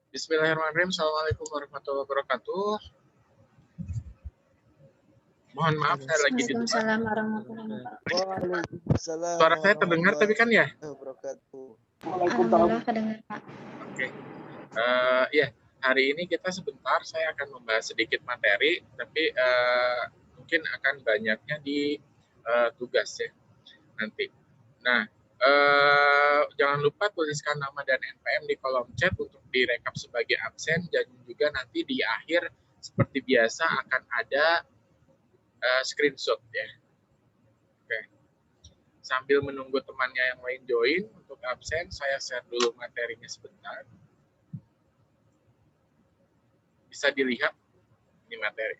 Bismillahirrahmanirrahim. Assalamualaikum warahmatullahi wabarakatuh. Mohon maaf, saya lagi di depan. Waalaikumsalam warahmatullahi wabarakatuh. Waalaikumsalam Suara saya terdengar tapi kan ya? wabarakatuh. Alhamdulillah kedengar, Pak. Oke. Ya, hari ini kita sebentar saya akan membahas sedikit materi, tapi mungkin akan banyaknya di tugas ya nanti. Nah, jangan lupa tuliskan nama dan NPM di kolom chat untuk direkap sebagai absen, dan juga nanti di akhir seperti biasa akan ada screenshot ya. Oke. Sambil menunggu temannya yang lain join untuk absen, saya share dulu materinya sebentar. Bisa dilihat ini materi.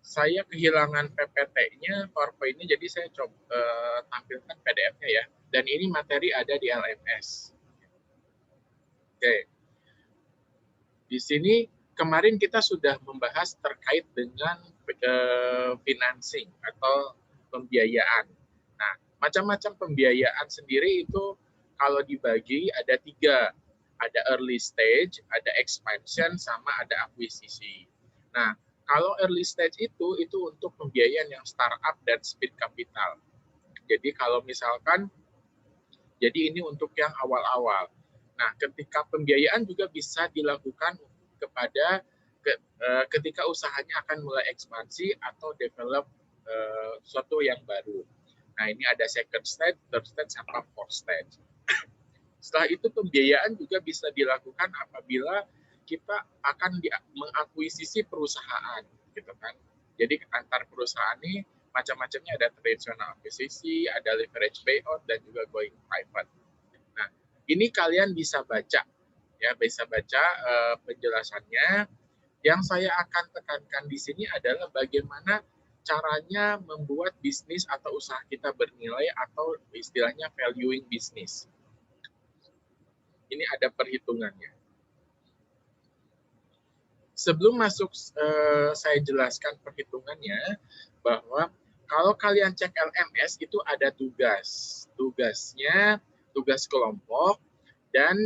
Saya kehilangan PPT-nya, PowerPoint-nya, jadi saya coba tampilkan PDF-nya ya. Dan ini materi ada di LMS. Oke. Di sini kemarin kita sudah membahas terkait dengan financing atau pembiayaan. Nah, macam-macam pembiayaan sendiri itu kalau dibagi ada 3. Ada early stage, ada expansion, sama ada akuisisi. Nah, kalau early stage itu untuk pembiayaan yang startup dan speed capital. Jadi kalau misalkan, jadi ini untuk yang awal-awal. Nah, ketika pembiayaan juga bisa dilakukan kepada ketika usahanya akan mulai ekspansi atau develop sesuatu yang baru. Nah, ini ada second stage, third stage, sampai fourth stage. Setelah itu pembiayaan juga bisa dilakukan apabila kita akan mengakuisisi perusahaan, gitu kan. Jadi antar perusahaan ini macam-macamnya, ada traditional acquisition, ada leverage buyout, dan juga going private. Nah, ini kalian bisa baca, ya, bisa baca penjelasannya. Yang saya akan tekankan di sini adalah bagaimana caranya membuat bisnis atau usaha kita bernilai, atau istilahnya valuing bisnis. Ini ada perhitungannya. Sebelum masuk, saya jelaskan perhitungannya, bahwa kalau kalian cek LMS itu ada tugas. Tugasnya, tugas kelompok, dan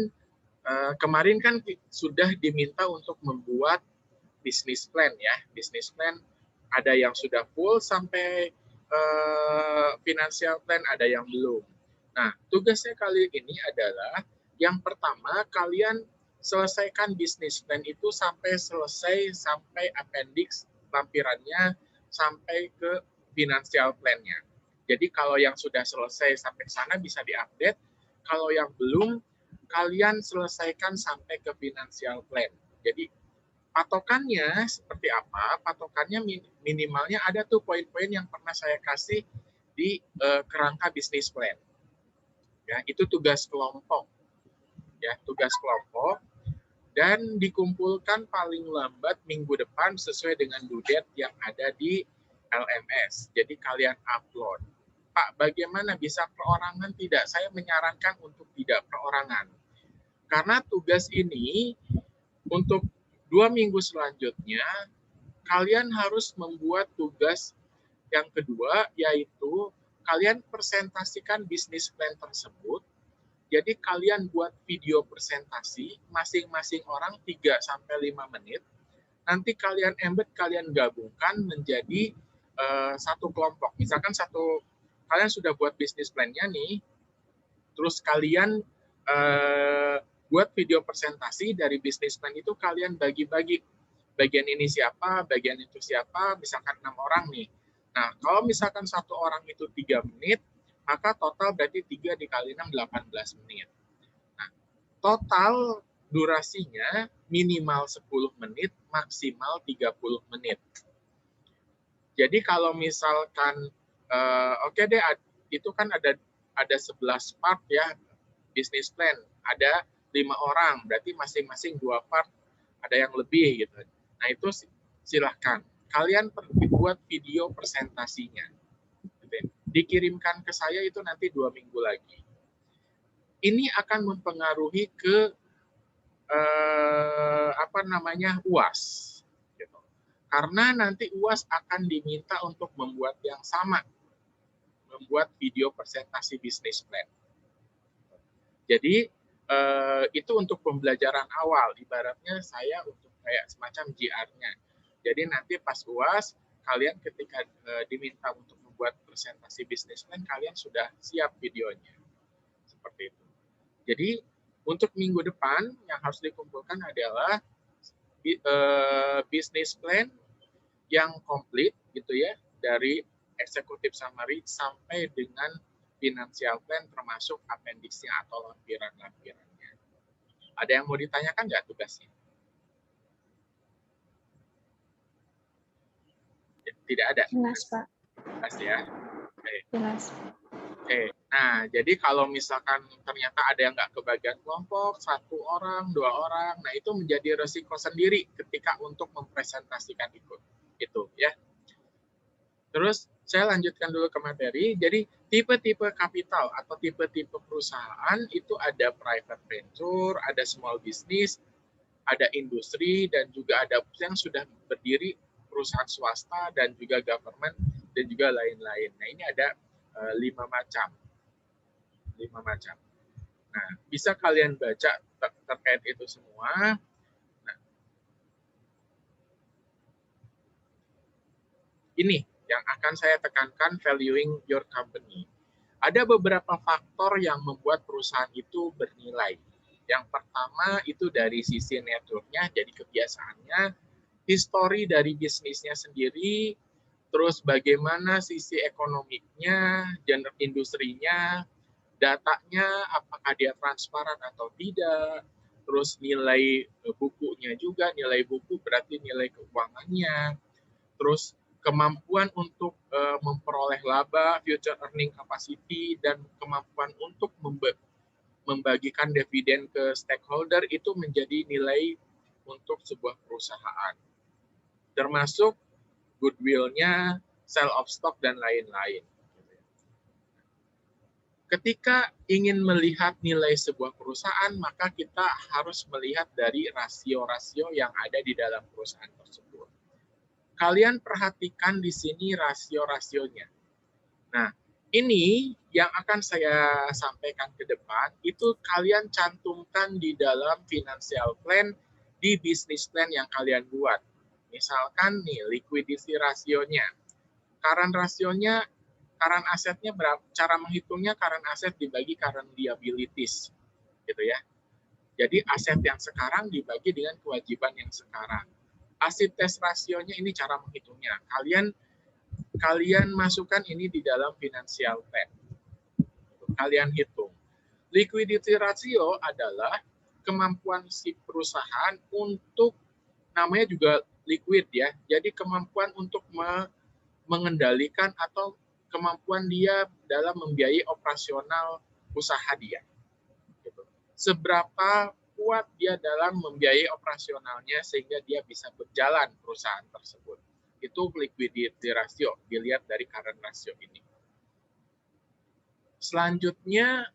kemarin kan sudah diminta untuk membuat bisnis plan ya. Bisnis plan ada yang sudah full sampai financial plan, ada yang belum. Nah, tugasnya kali ini adalah yang pertama, kalian selesaikan bisnis plan itu sampai selesai, sampai appendix lampirannya, sampai ke financial plan-nya. Jadi kalau yang sudah selesai sampai sana bisa diupdate, kalau yang belum, kalian selesaikan sampai ke financial plan. Jadi patokannya seperti apa? Patokannya minimalnya ada tuh poin-poin yang pernah saya kasih di kerangka bisnis plan. Ya, itu tugas kelompok. Ya, tugas kelompok, dan dikumpulkan paling lambat minggu depan sesuai dengan due date yang ada di LMS. Jadi kalian upload. Pak, bagaimana bisa perorangan? Tidak, saya menyarankan untuk tidak perorangan. Karena tugas ini untuk 2 minggu selanjutnya, kalian harus membuat tugas yang kedua, yaitu kalian presentasikan bisnis plan tersebut. Jadi kalian buat video presentasi, masing-masing orang 3-5 menit. Nanti kalian embed, kalian gabungkan menjadi satu kelompok. Misalkan kalian sudah buat bisnis plan-nya nih, terus kalian buat video presentasi dari bisnis plan itu, kalian bagi-bagi. Bagian ini siapa, bagian itu siapa, misalkan 6 orang nih. Nah, kalau misalkan satu orang itu 3 menit, maka total berarti 3 dikali 6, 18 menit. Nah, total durasinya minimal 10 menit, maksimal 30 menit. Jadi kalau misalkan, oke deh, itu kan ada 11 part ya, bisnis plan. Ada 5 orang, berarti masing-masing 2 part, ada yang lebih gitu. Nah, itu silahkan. Kalian buat video presentasinya. Dikirimkan ke saya itu nanti 2 minggu lagi. Ini akan mempengaruhi ke UAS, gitu. Karena nanti UAS akan diminta untuk membuat yang sama, membuat video presentasi bisnis plan. Jadi itu untuk pembelajaran awal, ibaratnya saya untuk kayak semacam GR-nya. Jadi nanti pas UAS, kalian ketika diminta untuk membuat presentasi bisnis plan, kalian sudah siap videonya. Seperti itu. Jadi untuk minggu depan yang harus dikumpulkan adalah bisnis plan yang komplit gitu ya, dari executive summary sampai dengan financial plan termasuk appendixnya atau lampiran-lampirannya. Ada yang mau ditanyakan nggak tugasnya? Tidak ada. Jelas, Pak. Jelas ya. Oke. Jelas. Oke. Nah, jadi kalau misalkan ternyata ada yang nggak kebagian kelompok, 1 orang, 2 orang, nah itu menjadi resiko sendiri ketika untuk mempresentasikan itu ya. Terus saya lanjutkan dulu ke materi. Jadi tipe-tipe kapital atau tipe-tipe perusahaan itu ada private venture, ada small business, ada industri, dan juga ada yang sudah berdiri perusahaan swasta dan juga government dan juga lain-lain. Nah ini ada 5 macam. 5 macam. Nah bisa kalian baca terkait itu semua. Nah, ini yang akan saya tekankan, valuing your company. Ada beberapa faktor yang membuat perusahaan itu bernilai. Yang pertama itu dari sisi network-nya, jadi kebiasaannya, histori dari bisnisnya sendiri, terus bagaimana sisi ekonomiknya, genre industrinya, datanya apakah dia transparan atau tidak, terus nilai bukunya juga, nilai buku berarti nilai keuangannya, terus kemampuan untuk memperoleh laba, future earning capacity, dan kemampuan untuk membagikan dividen ke stakeholder itu menjadi nilai untuk sebuah perusahaan. Termasuk goodwill-nya, sell of stock, dan lain-lain. Ketika ingin melihat nilai sebuah perusahaan, maka kita harus melihat dari rasio-rasio yang ada di dalam perusahaan tersebut. Kalian perhatikan di sini rasio-rasionya. Nah, ini yang akan saya sampaikan ke depan, itu kalian cantumkan di dalam financial plan, di business plan yang kalian buat. Misalkan nih, liquidity rasionya. Current rasionya, current asetnya berapa? Cara menghitungnya current aset dibagi current liabilities. Gitu ya. Jadi aset yang sekarang dibagi dengan kewajiban yang sekarang. Asset test rasionya ini cara menghitungnya. Kalian masukkan ini di dalam financial plan. Kalian hitung. Liquidity ratio adalah kemampuan si perusahaan untuk, namanya juga liquid ya. Jadi kemampuan untuk mengendalikan atau kemampuan dia dalam membiayai operasional usaha dia. Gitu. Seberapa kuat dia dalam membiayai operasionalnya sehingga dia bisa berjalan perusahaan tersebut. Itu liquidity ratio, dilihat dari current ratio ini. Selanjutnya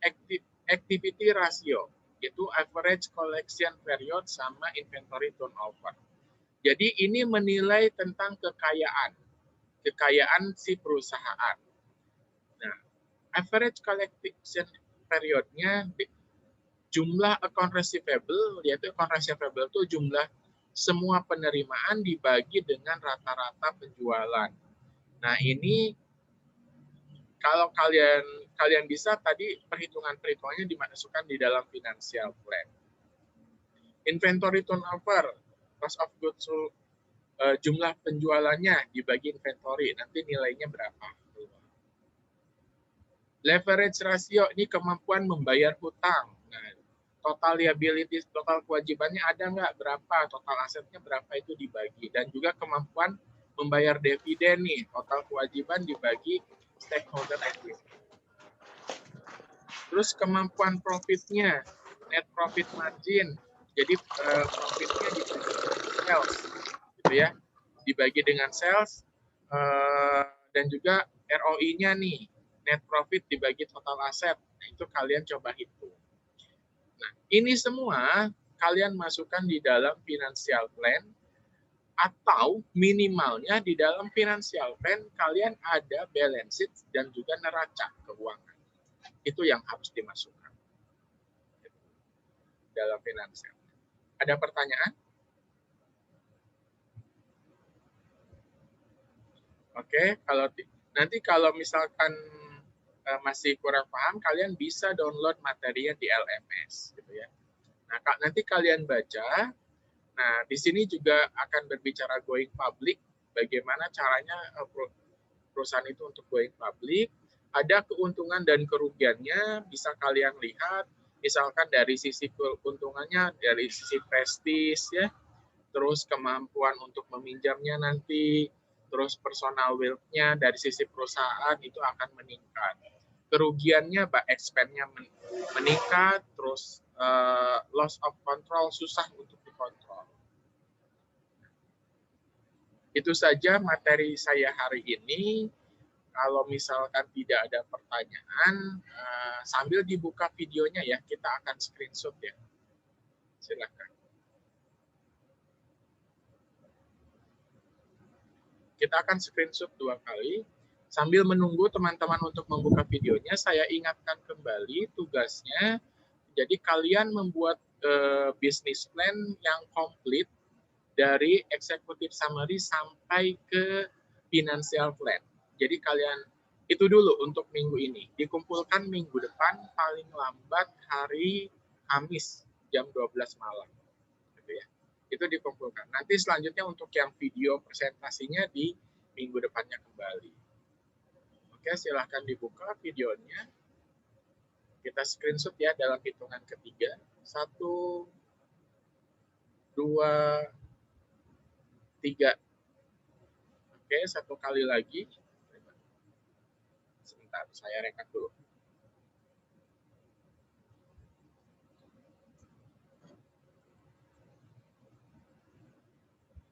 activity ratio, itu average collection period sama inventory turnover. Jadi ini menilai tentang kekayaan si perusahaan. Nah, average collection periodnya jumlah account receivable, yaitu account receivable itu jumlah semua penerimaan dibagi dengan rata-rata penjualan. Nah, ini kalau kalian bisa tadi perhitungannya dimasukkan di dalam financial plan. Inventory turnover, cost of goods sold, jumlah penjualannya dibagi inventory, nanti nilainya berapa. Leverage ratio, ini kemampuan membayar hutang. Nah, total liabilities, total kewajibannya ada nggak, berapa, total asetnya berapa, itu dibagi. Dan juga kemampuan membayar dividen nih, total kewajiban dibagi stakeholder equity. Terus kemampuan profitnya, net profit margin, jadi profitnya dibagi dengan sales, gitu ya, dibagi dengan sales, dan juga ROI-nya nih, net profit dibagi total aset. Nah, itu kalian coba hitung. Nah, ini semua kalian masukkan di dalam financial plan, atau minimalnya di dalam financial plan kalian ada balance sheet dan juga neraca keuangan. Itu yang harus dimasukkan. dalam finansial. Ada pertanyaan? Oke, nanti kalau misalkan masih kurang paham, kalian bisa download materinya di LMS, gitu ya. Nah, nanti kalian baca. Nah, di sini juga akan berbicara going public, bagaimana caranya perusahaan itu untuk going public. Ada keuntungan dan kerugiannya, bisa kalian lihat. Misalkan dari sisi keuntungannya, dari sisi prestis, ya, terus kemampuan untuk meminjamnya nanti, terus personal wealth-nya dari sisi perusahaan itu akan meningkat. Kerugiannya, expense-nya meningkat, terus loss of control, susah untuk dikontrol. Itu saja materi saya hari ini. Kalau misalkan tidak ada pertanyaan, sambil dibuka videonya ya, kita akan screenshot ya. Silakan. Kita akan screenshot 2 kali. Sambil menunggu teman-teman untuk membuka videonya, saya ingatkan kembali tugasnya. Jadi kalian membuat business plan yang komplit dari executive summary sampai ke financial plan. Jadi kalian itu dulu untuk minggu ini. Dikumpulkan minggu depan paling lambat hari Kamis jam 12 malam. Gitu ya. Itu dikumpulkan. Nanti selanjutnya untuk yang video presentasinya di minggu depannya kembali. Oke, silahkan dibuka videonya. Kita screenshot ya dalam hitungan ketiga. 1, 2, 3. Oke, 1 kali lagi. Sebentar, saya rekap dulu.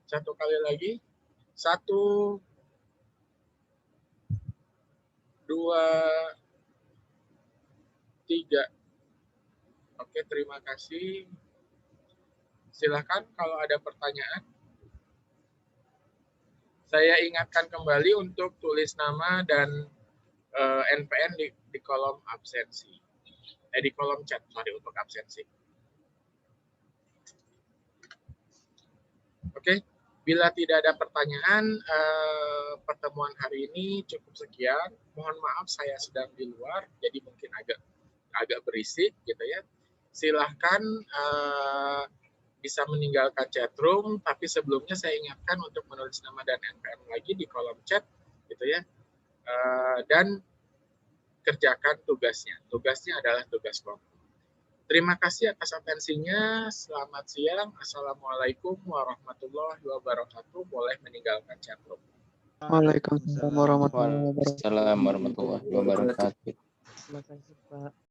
Satu kali lagi. 1, 2, 3. Oke, terima kasih. Silahkan kalau ada pertanyaan. Saya ingatkan kembali untuk tulis nama dan NPN di kolom absensi. Di kolom chat, sorry, untuk absensi. Oke, bila tidak ada pertanyaan, pertemuan hari ini cukup sekian. Mohon maaf saya sedang di luar, jadi mungkin agak berisik gitu ya. Silahkan bisa meninggalkan chat room, tapi sebelumnya saya ingatkan untuk menulis nama dan NPM lagi di kolom chat gitu ya. Dan kerjakan tugasnya. Tugasnya adalah tugas kelompok. Terima kasih atas atensinya. Selamat siang. Assalamualaikum warahmatullahi wabarakatuh. Boleh meninggalkan chat room. Waalaikumsalam warahmatullahi wabarakatuh. Waalaikumsalam warahmatullahi wabarakatuh. Terima kasih, Pak.